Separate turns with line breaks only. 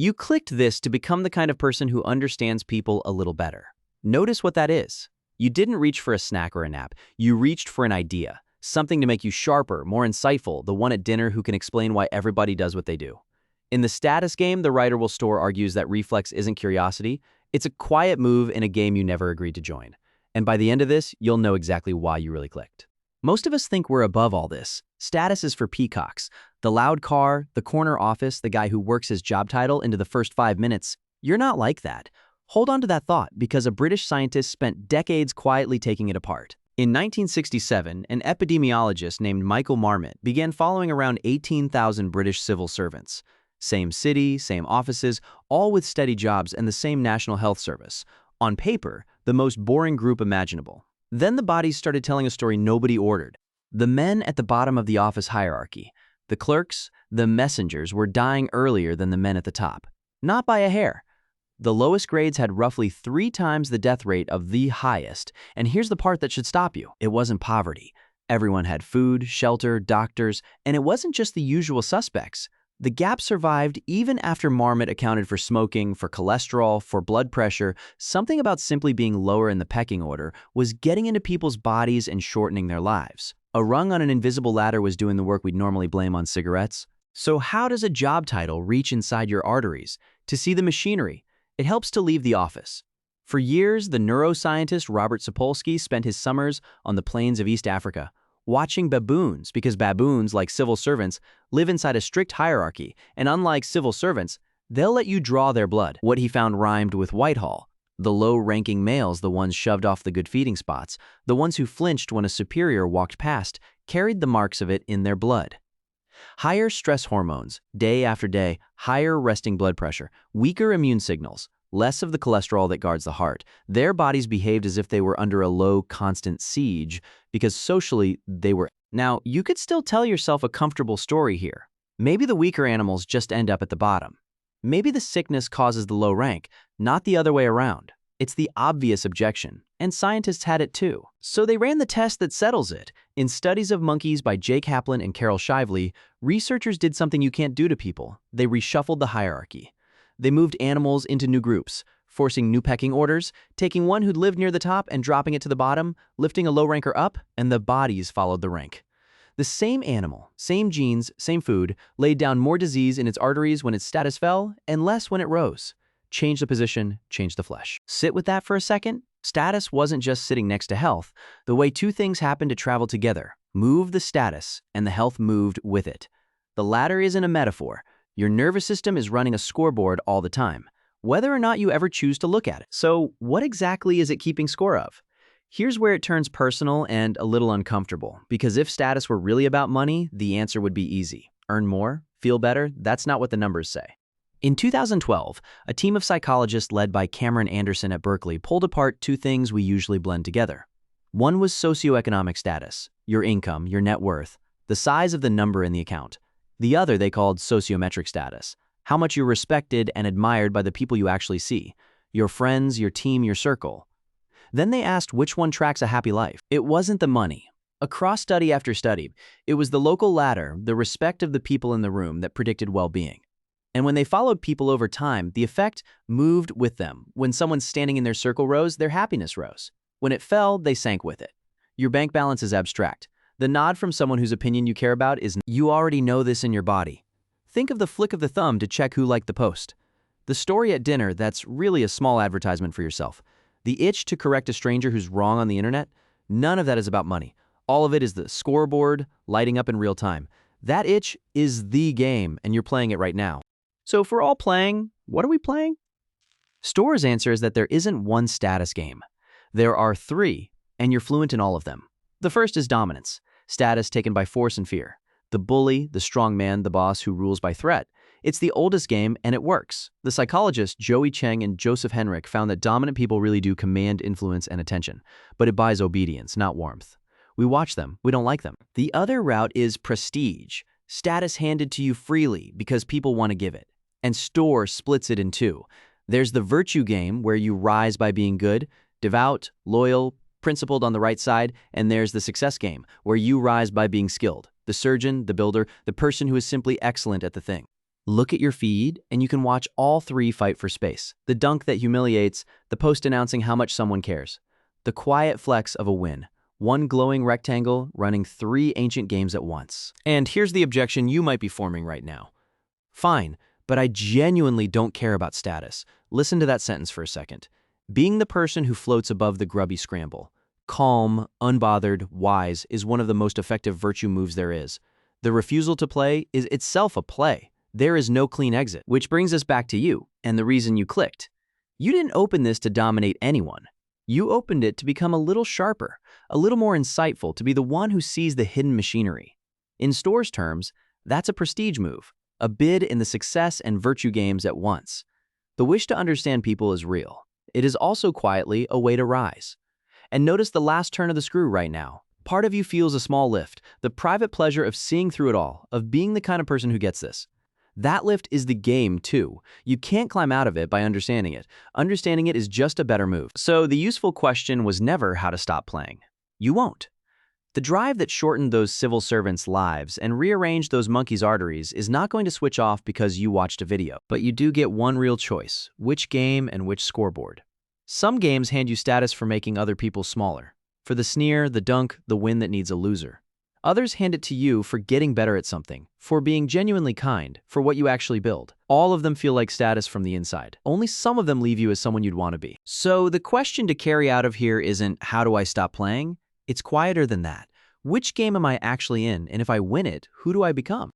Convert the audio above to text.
You clicked this to become the kind of person who understands people a little better. Notice what that is. You didn't reach for a snack or a nap. You reached for an idea, something to make you sharper, more insightful, the one at dinner who can explain why everybody does what they do. In the status game, the writer Storr argues that reflex isn't curiosity. It's a quiet move in a game you never agreed to join. And by the end of this, you'll know exactly why you really clicked. Most of us think we're above all this. Status is for peacocks. The loud car, the corner office, the guy who works his job title into the first 5 minutes. You're not like that. Hold on to that thought, because a British scientist spent decades quietly taking it apart. In 1967, an epidemiologist named Michael Marmot began following around 18,000 British civil servants. Same city, same offices, all with steady jobs and the same National Health Service. On paper, the most boring group imaginable. Then the bodies started telling a story nobody ordered. The men at the bottom of the office hierarchy, the clerks, the messengers, were dying earlier than the men at the top. Not by a hair. The lowest grades had roughly 3 times the death rate of the highest. And here's the part that should stop you. It wasn't poverty. Everyone had food, shelter, doctors, and it wasn't just the usual suspects. The gap survived even after Marmot accounted for smoking, for cholesterol, for blood pressure. Something about simply being lower in the pecking order was getting into people's bodies and shortening their lives. A rung on an invisible ladder was doing the work we'd normally blame on cigarettes. So how does a job title reach inside your arteries? To see the machinery, it helps to leave the office. For years, the neuroscientist Robert Sapolsky spent his summers on the plains of East Africa, watching baboons, because baboons, like civil servants, live inside a strict hierarchy, and unlike civil servants, they'll let you draw their blood. What he found rhymed with Whitehall. The low-ranking males, the ones shoved off the good feeding spots, the ones who flinched when a superior walked past, carried the marks of it in their blood. Higher stress hormones, day after day, higher resting blood pressure, weaker immune signals, less of the cholesterol that guards the heart. Their bodies behaved as if they were under a low, constant siege, because socially they were. Now, you could still tell yourself a comfortable story here. Maybe the weaker animals just end up at the bottom. Maybe the sickness causes the low rank, not the other way around. It's the obvious objection, and scientists had it too. So they ran the test that settles it. In studies of monkeys by Kaplan and Carol Shively, researchers did something you can't do to people. They reshuffled the hierarchy. They moved animals into new groups, forcing new pecking orders, taking one who'd lived near the top and dropping it to the bottom, lifting a low ranker up, and the bodies followed the rank. The same animal, same genes, same food, laid down more disease in its arteries when its status fell and less when it rose. Change the position, change the flesh. Sit with that for a second. Status wasn't just sitting next to health. The way two things happened to travel together. Move the status, and the health moved with it. The latter isn't a metaphor. Your nervous system is running a scoreboard all the time, whether or not you ever choose to look at it. So what exactly is it keeping score of? Here's where it turns personal and a little uncomfortable, because if status were really about money, the answer would be easy. Earn more? Feel better? That's not what the numbers say. In 2012, a team of psychologists led by Cameron Anderson at Berkeley pulled apart two things we usually blend together. One was socioeconomic status, your income, your net worth, the size of the number in the account. The other they called sociometric status, how much you're respected and admired by the people you actually see, your friends, your team, your circle. Then they asked which one tracks a happy life. It wasn't the money. Across study after study, it was the local ladder, the respect of the people in the room that predicted well-being. And when they followed people over time, the effect moved with them. When someone standing in their circle rose, their happiness rose. When it fell, they sank with it. Your bank balance is abstract. The nod from someone whose opinion you care about is, you already know this in your body. Think of the flick of the thumb to check who liked the post. The story at dinner, that's really a small advertisement for yourself. The itch to correct a stranger who's wrong on the internet, none of that is about money. All of it is the scoreboard lighting up in real time. That itch is the game, and you're playing it right now. So if we're all playing, what are we playing? Storr's answer is that there isn't one status game. There are 3, and you're fluent in all of them. The first is dominance, status taken by force and fear. The bully, the strong man, the boss who rules by threat. It's the oldest game, and it works. The psychologists Joey Cheng and Joseph Henrich found that dominant people really do command influence and attention, but it buys obedience, not warmth. We watch them, we don't like them. The other route is prestige, status handed to you freely because people want to give it. And Storr splits it in 2. There's the virtue game, where you rise by being good, devout, loyal, principled on the right side, and there's the success game, where you rise by being skilled, the surgeon, the builder, the person who is simply excellent at the thing. Look at your feed, and you can watch all three fight for space. The dunk that humiliates, the post announcing how much someone cares. The quiet flex of a win. One glowing rectangle running 3 ancient games at once. And here's the objection you might be forming right now. Fine, but I genuinely don't care about status. Listen to that sentence for a second. Being the person who floats above the grubby scramble. Calm, unbothered, wise is one of the most effective virtue moves there is. The refusal to play is itself a play. There is no clean exit, which brings us back to you and the reason you clicked. You didn't open this to dominate anyone. You opened it to become a little sharper, a little more insightful, to be the one who sees the hidden machinery. In Storr's terms, that's a prestige move, a bid in the success and virtue games at once. The wish to understand people is real. It is also quietly a way to rise. And notice the last turn of the screw right now. Part of you feels a small lift, the private pleasure of seeing through it all, of being the kind of person who gets this. That lift is the game, too. You can't climb out of it by understanding it. Understanding it is just a better move. So the useful question was never how to stop playing. You won't. The drive that shortened those civil servants' lives and rearranged those monkeys' arteries is not going to switch off because you watched a video. But you do get one real choice: which game and which scoreboard. Some games hand you status for making other people smaller. For the sneer, the dunk, the win that needs a loser. Others hand it to you for getting better at something, for being genuinely kind, for what you actually build. All of them feel like status from the inside. Only some of them leave you as someone you'd want to be. So the question to carry out of here isn't, how do I stop playing? It's quieter than that. Which game am I actually in, and if I win it, who do I become?